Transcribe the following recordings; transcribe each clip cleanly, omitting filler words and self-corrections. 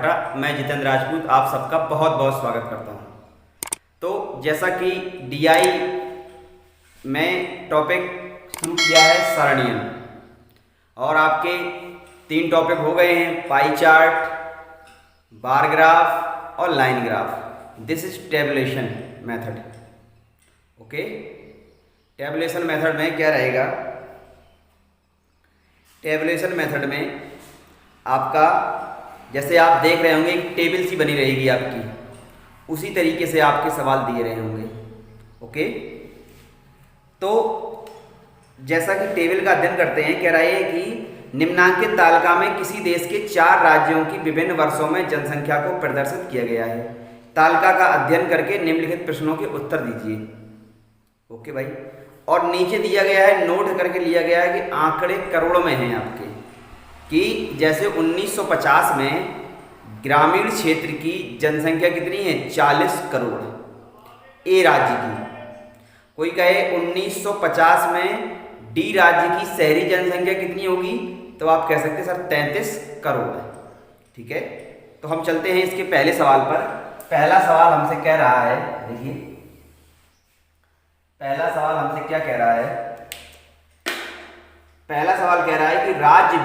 छपरा। मैं जितेंद्र राजपूत आप सबका बहुत बहुत स्वागत करता हूं। तो जैसा कि डीआई में टॉपिक शुरू किया है सरणियन, और आपके 3 टॉपिक हो गए हैं, पाई चार्ट, बार ग्राफ और line graph. This is tabulation method. Okay, tabulation method में क्या रहेगा? टेबुलेशन मेथड में आपका, जैसे आप देख रहे होंगे, एक टेबल सी बनी रहेगी आपकी, उसी तरीके से आपके सवाल दिए रहे होंगे। ओके, तो जैसा कि टेबल का अध्ययन करते हैं, कह रहा है कि निम्नांकित तालिका में किसी देश के 4 राज्यों की विभिन्न वर्षों में जनसंख्या को प्रदर्शित किया गया है। तालिका का अध्ययन करके निम्नलिखित प्रश्नों के उत्तर दीजिए। ओके भाई, और नीचे दिया गया है, नोट करके लिया गया है कि आंकड़े करोड़ में हैं आपके, कि जैसे 1950 में ग्रामीण क्षेत्र की जनसंख्या कितनी है? 40 करोड़ ए राज्य की। कोई कहे 1950 में डी राज्य की शहरी जनसंख्या कितनी होगी, तो आप कह सकते हैं सर 33 करोड़ है। ठीक है, तो हम चलते हैं इसके पहले सवाल पर। पहला सवाल हमसे कह रहा है, देखिए पहला सवाल हमसे क्या कह रहा है? पहला सवाल कह रहा है कि राज्य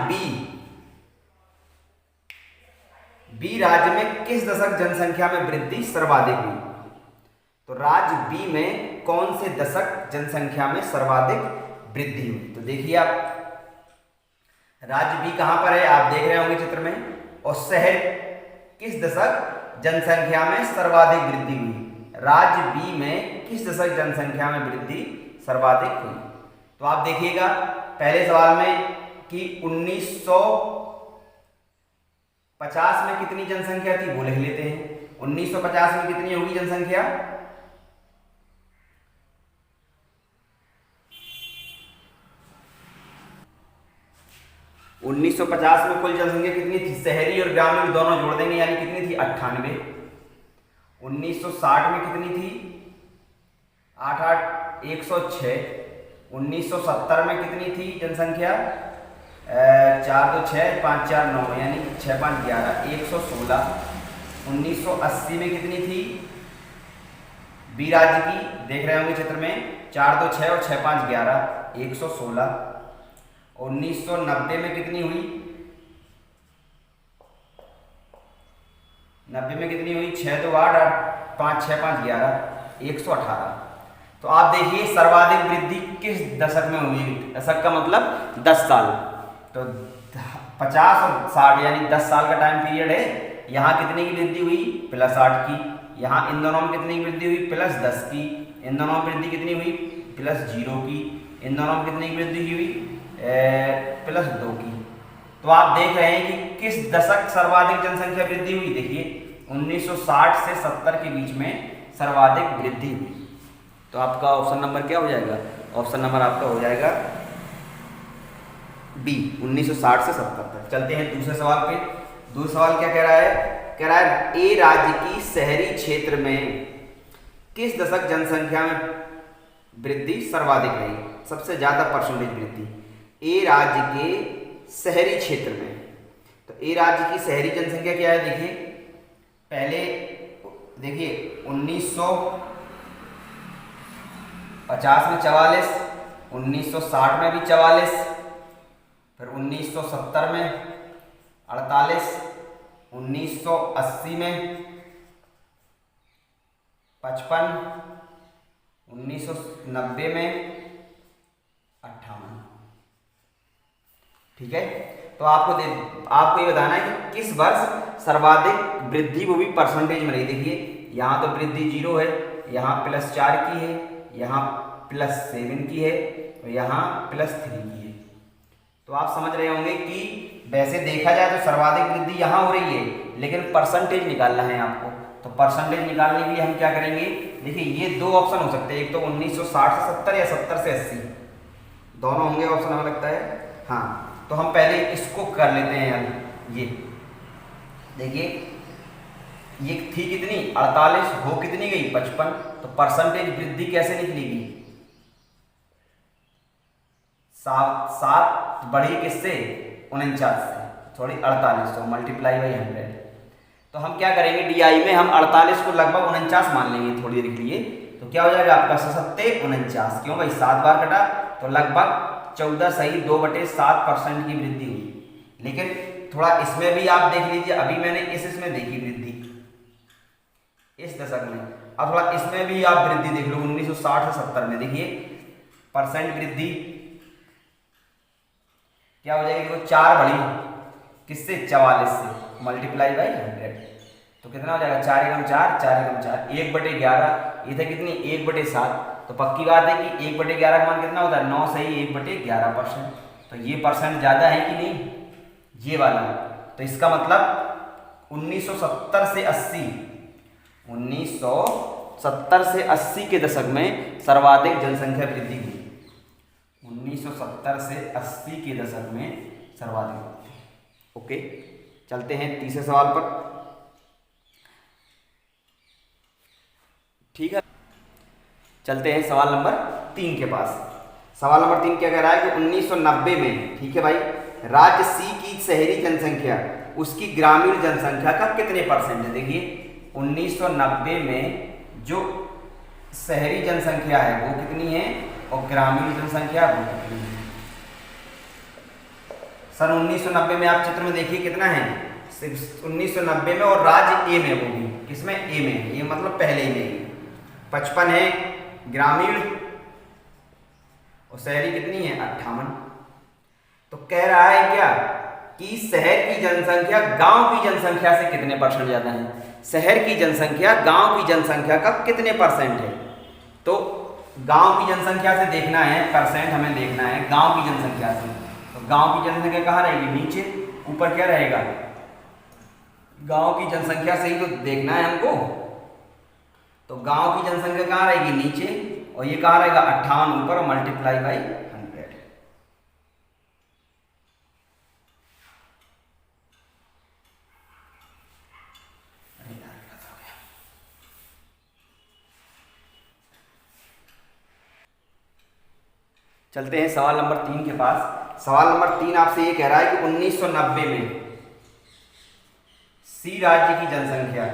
बी राज्य में किस दशक जनसंख्या में वृद्धि सर्वाधिक हुई? तो राज्य बी में कौन से दशक जनसंख्या में सर्वाधिक वृद्धि हुई? तो देखिए आप, राज्य बी कहां पर है आप देख रहे होंगे चित्र में, और शहर किस दशक जनसंख्या में सर्वाधिक वृद्धि हुई? राज्य बी में किस दशक जनसंख्या में वृद्धि सर्वाधिक हुई? तो आप देखिएगा पहले सवाल में कि 1950 में कितनी जनसंख्या थी, वो लिख लेते हैं। 1950 में कितनी होगी जनसंख्या? उन्नीस सौ 50 में कुल जनसंख्या कितनी थी? शहरी और ग्रामीण दोनों जोड़ देंगे, यानी कितनी थी? 98। 1960 में कितनी थी? 8 106। 1970 में कितनी थी जनसंख्या? 4 2 6 5 4 9, यानी 6 5 11, 116। 1980 में कितनी थी बी राज्य की? देख रहे होंगे चित्र में, 4 2 6 और 6 5 11, 116। 1990 में कितनी हुई? 90 में कितनी हुई? 6 2 8 8 5 6 5 11, 118। तो आप देखिए सर्वाधिक वृद्धि किस दशक में हुई? दशक का मतलब 10 साल। तो 50 और 60 यानी 10 साल का टाइम पीरियड है। यहाँ कितने की वृद्धि हुई? +8 की। यहाँ इन दोनों में कितनी की वृद्धि हुई? +10 की। इन दोनों में वृद्धि कितनी हुई? +0 की। इन दोनों में कितनी की वृद्धि हुई? +2 की। तो आप देख रहे हैं कि किस दशक सर्वाधिक जनसंख्या वृद्धि हुई? देखिए 1960 से 70 के बीच में सर्वाधिक वृद्धि हुई। तो आपका ऑप्शन नंबर क्या हो जाएगा? ऑप्शन नंबर आपका हो जाएगा बी, 1960 से 70 तक। चलते हैं दूसरे सवाल पे। दूसरा सवाल क्या कह रहा है? कह रहा है ए राज्य की शहरी क्षेत्र में किस दशक जनसंख्या में वृद्धि सर्वाधिक रही, सबसे ज्यादा परसेंटेज वृद्धि? ए राज्य के शहरी क्षेत्र में। तो ए राज्य की शहरी जनसंख्या क्या है? देखिए पहले देखिए 1950 में 44, 1960 में भी 44, फिर 1970 में 48, 1980 में 55, 1990 में 58। ठीक है, तो आपको ये बताना है कि किस वर्ष सर्वाधिक वृद्धि, वो भी परसेंटेज में रही। देखिए यहाँ तो वृद्धि 0 है, यहाँ +4 की है, यहाँ +7 की है, और यहाँ +3 की है। तो आप समझ रहे होंगे कि वैसे देखा जाए तो सर्वाधिक वृद्धि यहाँ हो रही है, लेकिन परसेंटेज निकालना है आपको। तो परसेंटेज निकालने के लिए हम क्या करेंगे? देखिए ये 2 ऑप्शन हो सकते हैं, एक तो 1960 से 70 या 70 से 80, दोनों होंगे ऑप्शन हमें लगता है। हाँ, तो हम पहले इसको कर लेते हैं यार। ये देखिए ये थी कितनी? 48, हो कितनी गई? 55। तो परसेंटेज वृद्धि कैसे निकलेगी? 7 बढ़ी किससे? 49 से, सॉरी 48, तो मल्टीप्लाई बाई 100। तो हम क्या करेंगे, DI में हम 48 को लगभग 49 मान लेंगे थोड़ी देर के लिए। तो क्या हो जाएगा आपका 7 क्यों भाई 7 बार कटा, तो लगभग 14 सही 2/7% की वृद्धि हुई। लेकिन थोड़ा इसमें भी आप देख लीजिए, अभी मैंने इसमें देखी वृद्धि इस दशक में, अब थोड़ा इसमें भी आप वृद्धि देख लो 1960 से 70 में, देखिए परसेंट वृद्धि क्या हो जाएगी, देखो 4 बढ़ी किससे 44 से मल्टीप्लाई बाई 100, तो कितना हो जाएगा 4 एकम 4 4 एकम 4 1/11, ये था कितनी 1/7, तो पक्की बात है कि 1/11 का मान कितना होता है 9 सही 1/11%, तो ये परसेंट ज़्यादा है कि नहीं ये वाला। तो इसका मतलब 1970 से 80 के दशक में सर्वाधिक जनसंख्या वृद्धि हुई। 1970 से 80 के दशक में सर्वाधिक। ओके, चलते हैं तीसरे सवाल पर। ठीक है, चलते हैं सवाल नंबर 3 के पास। सवाल नंबर 3 क्या कह रहा है कि 1990 में, ठीक है भाई, राज्य सी की शहरी जनसंख्या उसकी ग्रामीण जनसंख्या का कितने परसेंट है। देखिए 1990 में जो शहरी जनसंख्या है वो कितनी है और ग्रामीण जनसंख्या वो कितनी है। सन 1990 में आप चित्र में देखिए कितना है 1990 में, और राज्य ए में, वो भी किसमें ए में, ये मतलब पहले ही में 55 है ग्रामीण और शहरी कितनी है 58। तो कह रहा है क्या कि शहर की जनसंख्या गांव की जनसंख्या से कितने परसेंट ज्यादा है, शहर की जनसंख्या गांव की जनसंख्या का कितने परसेंट है। तो गांव की जनसंख्या से देखना है, परसेंट हमें देखना है गांव की जनसंख्या से। तो गांव की जनसंख्या कहाँ रहेगी नीचे, ऊपर क्या रहेगा, गांव की जनसंख्या से ही तो देखना है हमको। तो गांव की जनसंख्या कहाँ रहेगी नीचे, और ये कहाँ रहेगा 58 ऊपर और मल्टीप्लाई बाई 100। चलते हैं सवाल नंबर 3 के पास। सवाल नंबर 3 आपसे ये कह रहा है कि 1990 में सी राज्य की जनसंख्या,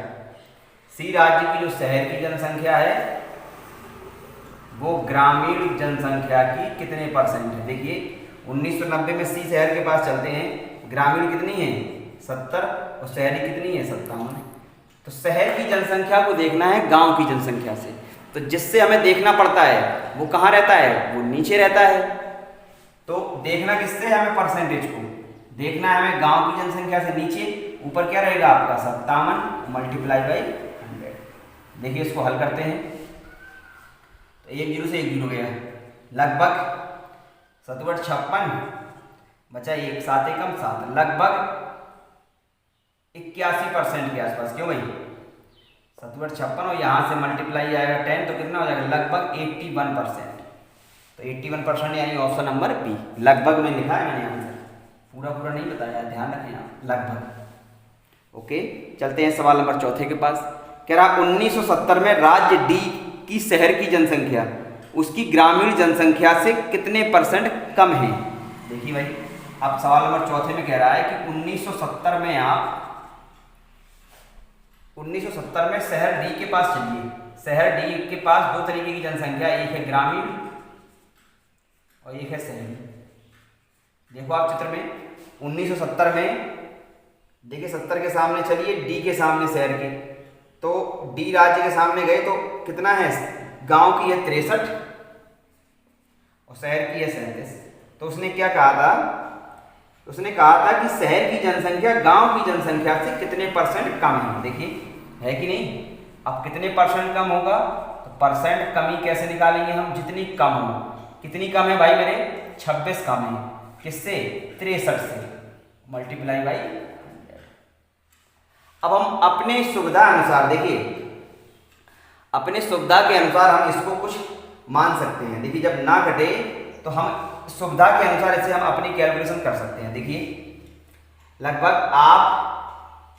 सी राज्य की जो शहर की जनसंख्या है वो ग्रामीण जनसंख्या की कितने परसेंट है। देखिए 1990 में सी शहर के पास चलते हैं, ग्रामीण कितनी है 70 और शहरी कितनी है 57। तो शहर की जनसंख्या को देखना है गांव की जनसंख्या से, तो जिससे हमें देखना पड़ता है वो कहाँ रहता है, वो नीचे रहता है। तो देखना किससे है हमें, परसेंटेज को देखना है हमें गांव की जनसंख्या से नीचे, ऊपर क्या रहेगा आपका 57 मल्टीप्लाई बाई 100। देखिए इसको हल करते हैं, तो 1 0 से 1 0 गया, लगभग 7×56 बचा 1 7 एकम 7, लगभग 81% के आसपास। क्यों भाई 7×56 और यहाँ से मल्टीप्लाई आएगा 10, तो कितना हो जाएगा लगभग 81%। तो 81% यानी ऑप्शन नंबर बी, लगभग में लिखा है मैंने आंसर, पूरा पूरा नहीं बताया, ध्यान रखें आप, लगभग। ओके, चलते हैं सवाल नंबर 4 के पास। कह रहा 1970 में राज्य डी की शहर की जनसंख्या उसकी ग्रामीण जनसंख्या से कितने परसेंट कम है। देखिए भाई अब सवाल नंबर 4 में कह रहा है कि 1970 में आप 1970 में शहर डी के पास चलिए, शहर डी के पास 2 तरीके की जनसंख्या, एक है ग्रामीण और एक है शहरी। देखो आप चित्र में 1970 में देखिए 70 के सामने चलिए डी के सामने शहर के, तो डी राज्य के सामने गए तो कितना है, गांव की है 63 और शहर की है 37। तो उसने क्या कहा था, उसने कहा था कि शहर की जनसंख्या गांव की जनसंख्या से कितने परसेंट कम है। देखिए है कि नहीं, अब कितने परसेंट कम होगा, तो परसेंट कमी कैसे निकालेंगे हम, जितनी कम हो। कितनी कम है भाई मेरे 26 कम है, किससे 63 से मल्टीप्लाई बाई 100। अब हम अपने सुविधा अनुसार, देखिए अपने सुविधा के अनुसार हम इसको कुछ मान सकते हैं। देखिए जब ना घटे तो हम सुविधा के अनुसार इसे हम अपनी कैलकुलेशन कर सकते हैं। देखिए लगभग आप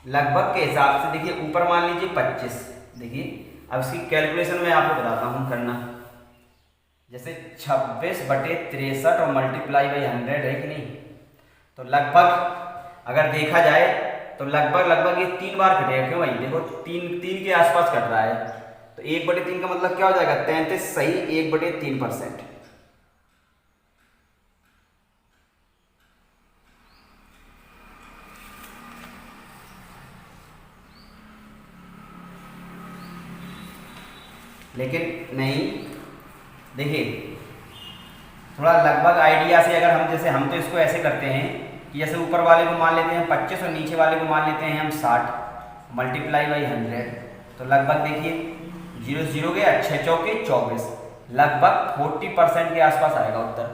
लगभग के हिसाब से देखिए ऊपर मान लीजिए 25। देखिए अब इसकी कैलकुलेशन मैं आपको बताता हूँ करना, जैसे 26/63 और मल्टीप्लाई बाई 100 है कि नहीं, तो लगभग अगर देखा जाए तो लगभग लगभग ये 3 बार कटेगा। क्यों भाई, देखो 3 के आसपास कट रहा है, तो 1/3 का मतलब क्या हो जाएगा, 33 सही 1/3%। लेकिन नहीं, देखिए थोड़ा लगभग आइडिया से अगर हम, जैसे हम तो इसको ऐसे करते हैं कि जैसे ऊपर वाले को मान लेते हैं 25 और नीचे वाले को मान लेते हैं हम 60 मल्टीप्लाई बाई 100, तो लगभग देखिए 0 0 के 6 चौके 24, लगभग 40% के आसपास आएगा उत्तर।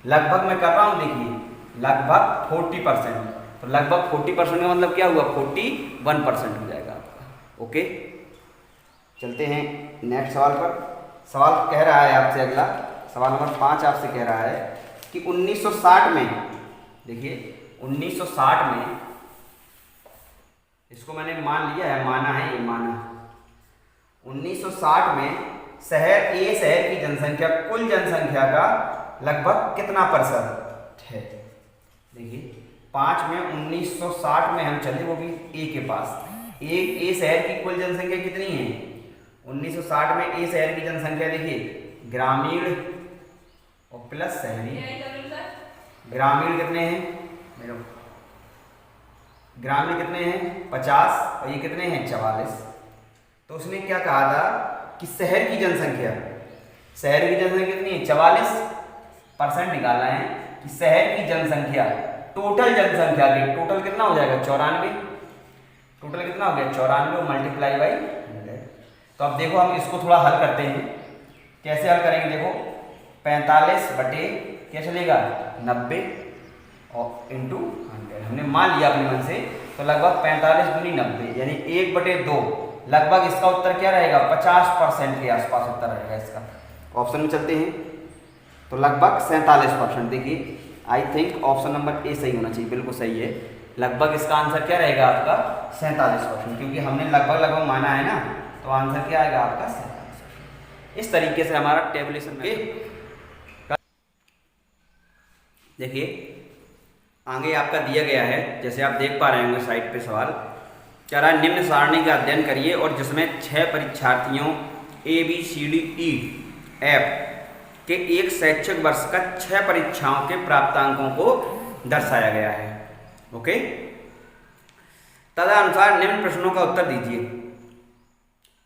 लगभग मैं कर रहा हूँ, देखिए लगभग 40%, तो लगभग 40% का मतलब क्या हुआ, 41% हो जाएगा आपका। ओके, चलते हैं नेक्स्ट सवाल पर। सवाल कह रहा है आपसे, अगला सवाल नंबर 5 आपसे कह रहा है कि 1960 में, देखिए 1960 में, इसको मैंने मान लिया है, माना है ये, माना 1960 में शहर की जनसंख्या कुल जनसंख्या का लगभग कितना % है। देखिए 5 में 1960 में हम चले, वो भी ए के पास। ए शहर की कुल जनसंख्या कितनी है 1960 में? ए शहर की जनसंख्या देखिए ग्रामीण और प्लस शहरी। ग्रामीण कितने हैं मेरे, ग्रामीण कितने हैं 50 और ये कितने हैं 44। तो उसने क्या कहा था कि शहर की जनसंख्या कितनी है 44% निकालना है कि शहर की जनसंख्या टोटल जनसंख्या के टोटल कितना हो जाएगा 94। टोटल कितना हो गया 94 मल्टीप्लाई बाई 100। तो अब देखो हम इसको थोड़ा हल करते हैं। कैसे हल करेंगे, देखो 45 बटे क्या चलेगा 90 और इंटू 100 हमने मान लिया अपने मन से, तो लगभग 45 दूनी 90 यानी 1/2, लगभग इसका उत्तर क्या रहेगा 50% के आसपास उत्तर रहेगा इसका। ऑप्शन में चलते हैं, तो लगभग 47%। देखिए I think option number A सही होना चाहिए, बिल्कुल सही है। लगभग इसका आंसर क्या रहेगा आपका 47%, क्योंकि हमने लगभग माना है ना, तो आंसर क्या आएगा आपका 47%। इस तरीके से हमारा टेबुलेशन के देखिए आगे आपका दिया गया है, जैसे आप देख पा रहे होंगे साइड पे सवाल क्या रहा है, निम्न सारणी का अध्ययन करिए और जिसमें 6 परीक्षार्थियों ABCDEF के एक शैक्षिक वर्ष का 6 परीक्षाओं के प्राप्तांकों को दर्शाया गया है। ओके, तदनुसार निम्न प्रश्नों का उत्तर दीजिए।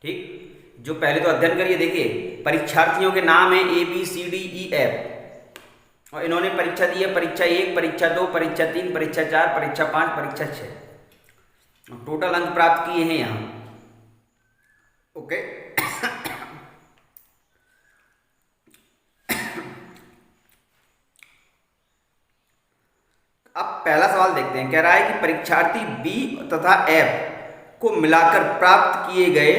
ठीक, जो पहले तो अध्ययन करिए। देखिए परीक्षार्थियों के नाम है ABCDEF और इन्होंने परीक्षा दी है परीक्षा 1, परीक्षा 2, परीक्षा 3, परीक्षा 4, परीक्षा 5, परीक्षा 6, टोटल अंक प्राप्त किए हैं यहाँ। ओके, अब पहला सवाल देखते हैं। कह रहा है कि परीक्षार्थी बी तथा एफ को मिलाकर प्राप्त किए गए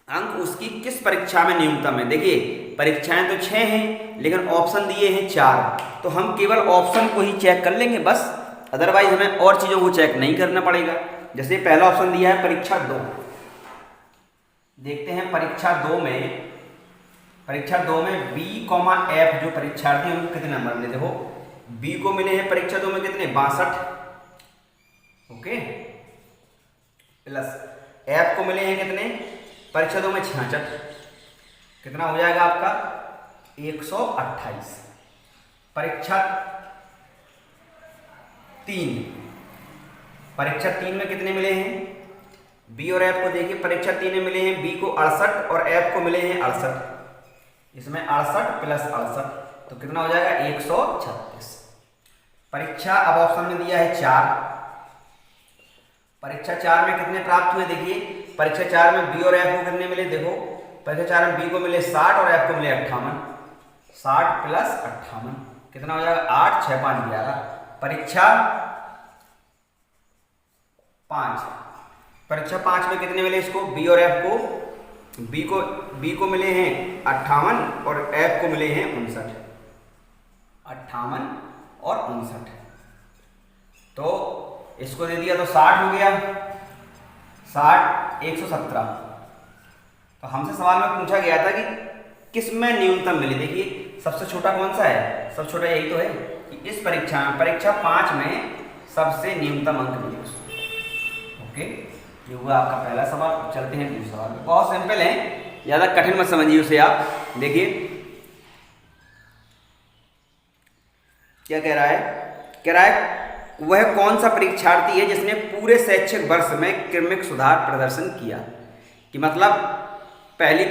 अंक उसकी किस परीक्षा में न्यूनतम है। देखिए परीक्षाएं तो 6 हैं लेकिन ऑप्शन दिए हैं 4, तो हम केवल ऑप्शन को ही चेक कर लेंगे बस, अदरवाइज हमें और चीज़ों को चेक नहीं करना पड़ेगा। जैसे पहला ऑप्शन दिया है परीक्षा 2, देखते हैं परीक्षा 2 में बी कॉमा एफ जो परीक्षार्थी उनको कितने नंबर मिले। देखो बी को मिले हैं परीक्षा 2 में कितने 62, ओके, प्लस एफ को मिले हैं कितने परीक्षा 2 में 66, कितना हो जाएगा आपका 128। परीक्षा 3 में कितने मिले हैं बी और एफ को। देखिए परीक्षा 3 में मिले हैं बी को 68 और एफ को मिले हैं 68, इसमें 68 प्लस 68 तो कितना हो जाएगा 136। परीक्षा अब ऑप्शन में दिया है 4, परीक्षा 4 में कितने प्राप्त हुए। देखिए परीक्षा 4 में बी और एफ को कितने मिले, देखो परीक्षा 4 में बी को मिले 60 और एफ को मिले 58, 60 प्लस 58 कितना हो जाएगा 8, 6, 5, 11। परीक्षा 5 में कितने मिले इसको बी और एफ को, बी को मिले हैं 58 और एफ को मिले हैं 59, 58 और 59, तो इसको दे दिया तो 60 हो गया, 60 117। तो हमसे सवाल में पूछा गया था कि किस में न्यूनतम मिले। देखिए सबसे छोटा कौन सा है, सबसे छोटा यही तो है कि इस परीक्षा 5 में सबसे न्यूनतम अंक मिले उसको। ओके, ये हुआ आपका पहला सवाल। चलते हैं दूसरा सवाल पे। बहुत सिंपल है, ज़्यादा कठिन मत समझिए उसे आप। देखिए क्या कह रहा है, कह रहा है वह कौन सा परीक्षार्थी है जिसने पूरे शैक्षिक वर्ष में क्रमिक सुधार प्रदर्शन किया। कि मतलब पहली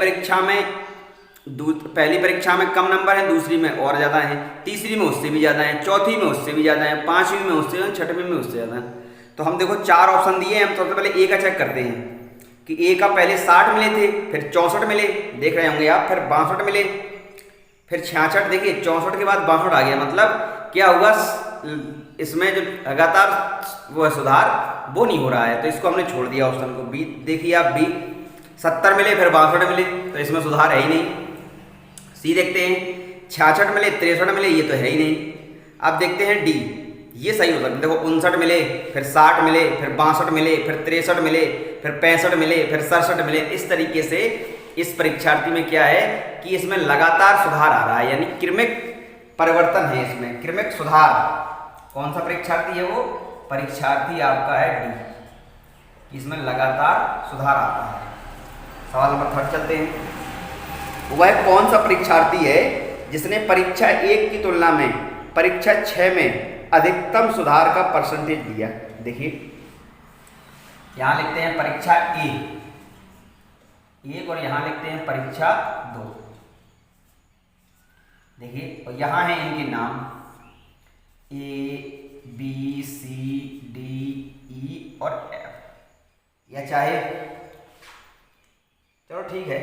परीक्षा में कम नंबर हैं, दूसरी में और ज़्यादा हैं, तीसरी में उससे भी ज़्यादा हैं, चौथी में उससे भी ज़्यादा हैं, पाँचवीं में उससे, छठवीं में उससे ज़्यादा हैं। तो हम देखो 4 ऑप्शन दिए हैं, हम सबसे पहले ए का चेक करते हैं कि ए का पहले 60 मिले थे, फिर 64 मिले, देख रहे होंगे आप, फिर 62 मिले, फिर 66। देखिए 64 के बाद 62 आ गया, मतलब क्या हुआ, इसमें जो लगातार वो सुधार वो नहीं हो रहा है, तो इसको हमने छोड़ दिया ऑप्शन को। बी देखिए आप, बी 70 मिले फिर 62 मिले, तो इसमें सुधार है ही नहीं। सी देखते हैं 66 मिले 63 मिले, ये तो है ही नहीं। अब देखते हैं डी, ये सही हो सकता है। देखो 59 मिले, फिर 60 मिले, फिर 62 मिले, फिर 63 मिले, फिर 65 मिले, फिर 67 मिले। इस तरीके से इस परीक्षार्थी में क्या है कि इसमें लगातार सुधार आ रहा है, यानी क्रमिक परिवर्तन है इसमें, क्रमिक सुधार। कौन सा परीक्षार्थी है वो? परीक्षार्थी आपका है डी, इसमें लगातार सुधार आता है। सवाल नंबर 3 चलते हैं। वह कौन सा परीक्षार्थी है जिसने परीक्षा 1 की तुलना में परीक्षा 6 में अधिकतम सुधार का परसेंटेज दिया। देखिए यहां लिखते हैं परीक्षा 1 और यहां लिखते हैं परीक्षा 2। देखिए और यहां है इनके नाम A B C D E और F, या चाहे चलो ठीक है,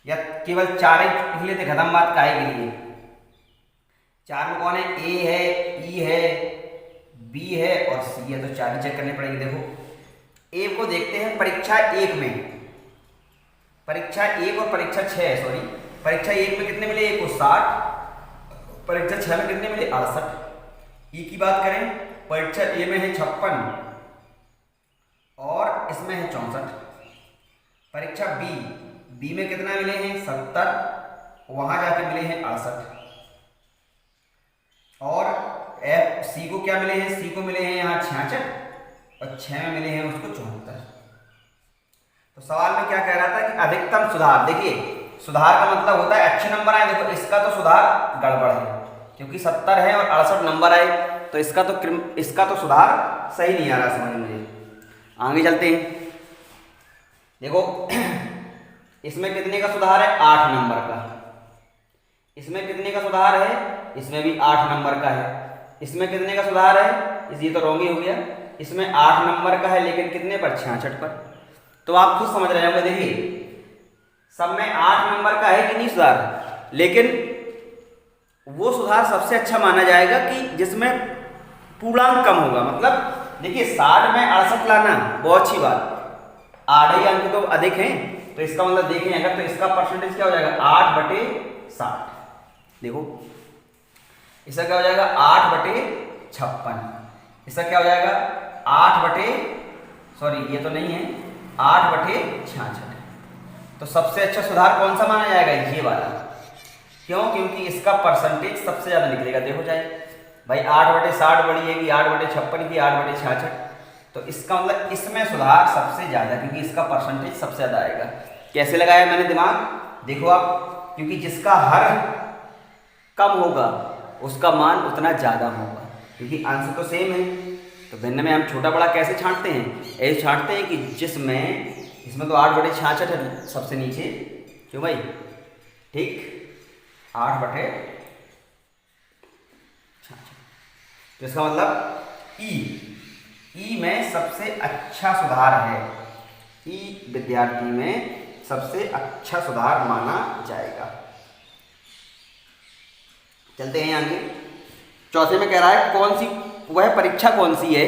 या केवल 4 ही लिख लेते, खत्म बात काहे के लिए। 4 में कौन है? ए है, ई है, बी है और सी है, तो 4 ही चेक करने पड़ेंगे। देखो ए को देखते हैं परीक्षा 1 में, परीक्षा 1 और परीक्षा 6 है, सॉरी परीक्षा 1 में कितने मिले? 1 को 60, परीक्षा 6 में कितने मिले? 68। ई की बात करें, परीक्षा ए में है 56 और इसमें है 64। परीक्षा बी में कितना मिले हैं? 70, वहां जाके मिले हैं 68। और एफ सी को क्या मिले हैं? सी को मिले हैं यहाँ 66 और 6 में मिले हैं उसको 74। तो सवाल में क्या कह रहा था कि अधिकतम सुधार। देखिए सुधार का मतलब होता है अच्छे नंबर आए। देखो इसका तो सुधार गड़बड़ है क्योंकि 70 है और 68 नंबर आए, तो इसका तो सुधार सही नहीं आ रहा समझ में। आगे चलते हैं। देखो इसमें कितने का सुधार है? 8 नंबर का। इसमें कितने का सुधार है? इसमें भी 8 नंबर का है। इसमें कितने का सुधार है? ये तो रॉन्ग ही हो गया। इसमें 8 नंबर का है लेकिन कितने पर? 66 पर। तो आप खुद समझ रहे होंगे। देखिए सब में 8 नंबर का है कि नहीं सुधार, लेकिन वो सुधार सबसे अच्छा माना जाएगा कि जिसमें पूर्णांक कम होगा। मतलब देखिए 60 में 68 लाना बहुत अच्छी बात, 8 ही अंक तो अधिक हैं, तो इसका मतलब देखें अगर, तो इसका परसेंटेज क्या हो जाएगा? 8/60। देखो इसका क्या हो जाएगा? 8/56। इसका क्या हो जाएगा? 8/, ये तो नहीं है, 8/66। तो सबसे अच्छा सुधार कौन सा माना जाएगा? ये वाला। क्यों? क्योंकि इसका परसेंटेज सबसे ज्यादा निकलेगा। देखो चाहे भाई 8/60 बड़ी है कि 8/56 की 8/66, तो इसका मतलब इसमें सुधार सबसे ज्यादा, क्योंकि इसका परसेंटेज सबसे ज्यादा आएगा। कैसे लगाया मैंने दिमाग? देखो आप, क्योंकि जिसका हर कम होगा उसका मान उतना ज्यादा होगा, क्योंकि आंसर तो सेम है। तो भिन्न में हम छोटा बड़ा कैसे छांटते हैं? ऐसे छांटते हैं कि इसमें तो 8/66 है सबसे नीचे, क्यों भाई? ठीक 8/66, तो इसका मतलब ई में सबसे अच्छा सुधार है। ई विद्यार्थी में सबसे अच्छा सुधार माना जाएगा। चलते हैं आगे। चौथे में कह रहा है वह परीक्षा कौन सी है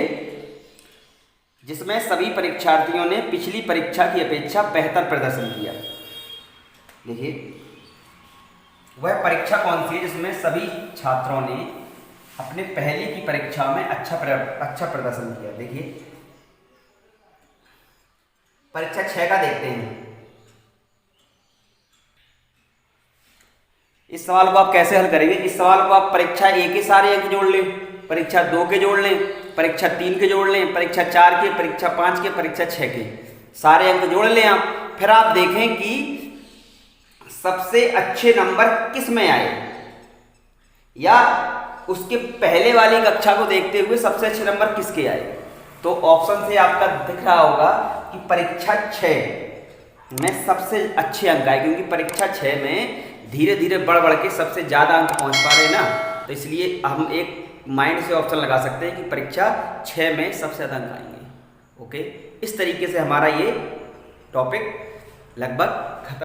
जिसमें सभी परीक्षार्थियों ने पिछली परीक्षा की अपेक्षा बेहतर प्रदर्शन किया। देखिए वह परीक्षा कौन सी है जिसमें सभी छात्रों ने अपने पहले की परीक्षा में अच्छा प्रदर्शन किया। देखिए परीक्षा 6 का देखते हैं। इस सवाल को आप कैसे हल करेंगे? इस सवाल को आप परीक्षा 1 के सारे अंक जोड़ लें, परीक्षा 2 के जोड़ लें परीक्षा 3 के जोड़ लें, परीक्षा 4 के, परीक्षा 5 के, परीक्षा 6 के, सारे अंक जोड़ लें आप। फिर आप देखें कि सबसे अच्छे नंबर किस में आए, या उसके पहले वाली कक्षा को देखते हुए सबसे अच्छे नंबर किसके आए। तो ऑप्शन से आपका दिख रहा होगा कि परीक्षा 6 में सबसे अच्छे अंक आए, क्योंकि परीक्षा 6 में धीरे धीरे बढ़ बढ़ के सबसे ज़्यादा अंक पहुंच पा रहे हैं ना, तो इसलिए हम एक माइंड से ऑप्शन लगा सकते हैं कि परीक्षा 6 में सबसे ज़्यादा अंक आएंगे। ओके, इस तरीके से हमारा ये टॉपिक लगभग खत्म।